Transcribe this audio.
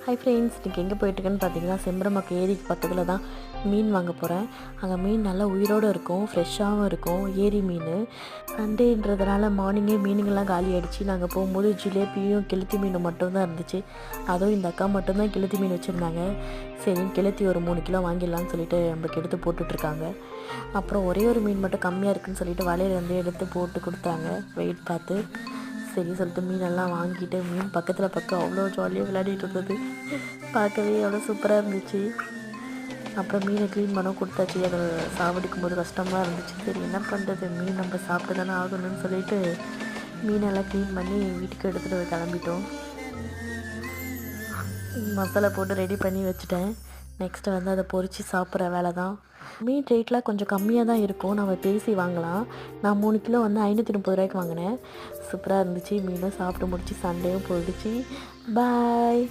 Hi friends, இன்றைக்கி எங்கே போயிட்டுருக்கேன்னு பார்த்தீங்கன்னா, செம்பரம்பாக்கம் ஏரிக்கு பக்கத்தில் தான் மீன் வாங்க போகிறேன். அங்கே மீன் நல்லா உயிரோடு இருக்கும், ஃப்ரெஷ்ஷாகவும் இருக்கும். ஏரி மீன் சண்டேன்றதுனால மார்னிங்கே மீனுங்கள்லாம் காலி ஆகிடுச்சு. நாங்கள் போகும்போது ஜிலேபியும் கெளுத்தி மீனும் மட்டும்தான் இருந்துச்சு. அதுவும் இந்த அக்கா மட்டும்தான் கெளுத்தி மீன் வச்சுருந்தாங்க. சரி, கெளுத்தி ஒரு 3 கிலோ வாங்கிடலான்னு சொல்லிட்டு நம்மளுக்கு எடுத்து போட்டுட்ருக்காங்க. அப்புறம் ஒரே ஒரு மீன் மட்டும் கம்மியாக இருக்குதுன்னு சொல்லிட்டு வலையிலேருந்து எடுத்து போட்டு கொடுத்தாங்க வெயிட் பார்த்து. சரி சொல்லிட்டு மீனெல்லாம் வாங்கிட்டு மீன் பக்கத்தில் பக்கம் அவ்வளோ ஜாலியாக விளையாடிட்டு இருந்தது. பார்க்கவே அவ்வளோ சூப்பராக இருந்துச்சு. அப்புறம் மீனை க்ளீன் பண்ண கொடுத்தாச்சு. அதை சாவடிக்கும் போது கஷ்டமாக இருந்துச்சு. சரி என்ன பண்ணுறது, மீன் நம்ம சாப்பிட்டு தானே ஆகணும்னு சொல்லிட்டு மீனெல்லாம் க்ளீன் பண்ணி வீட்டுக்கு எடுத்துகிட்டு கிளம்பிட்டோம். மசாலா போட்டு ரெடி பண்ணி வச்சுட்டேன். நெக்ஸ்ட்டு வந்து அதை பொரித்து சாப்பிட்ற வேலை தான். மீன் ரேட்லாம் கொஞ்சம் கம்மியாக தான் இருக்கும், நம்ம பேசி வாங்கலாம். நான் 3 கிலோ வந்து 530 ரூபாய்க்கு வாங்கினேன். சூப்பராக இருந்துச்சு. மீனும் சாப்பிட்டு முடிச்சு சண்டேவும் போயிடுச்சு. பாய்.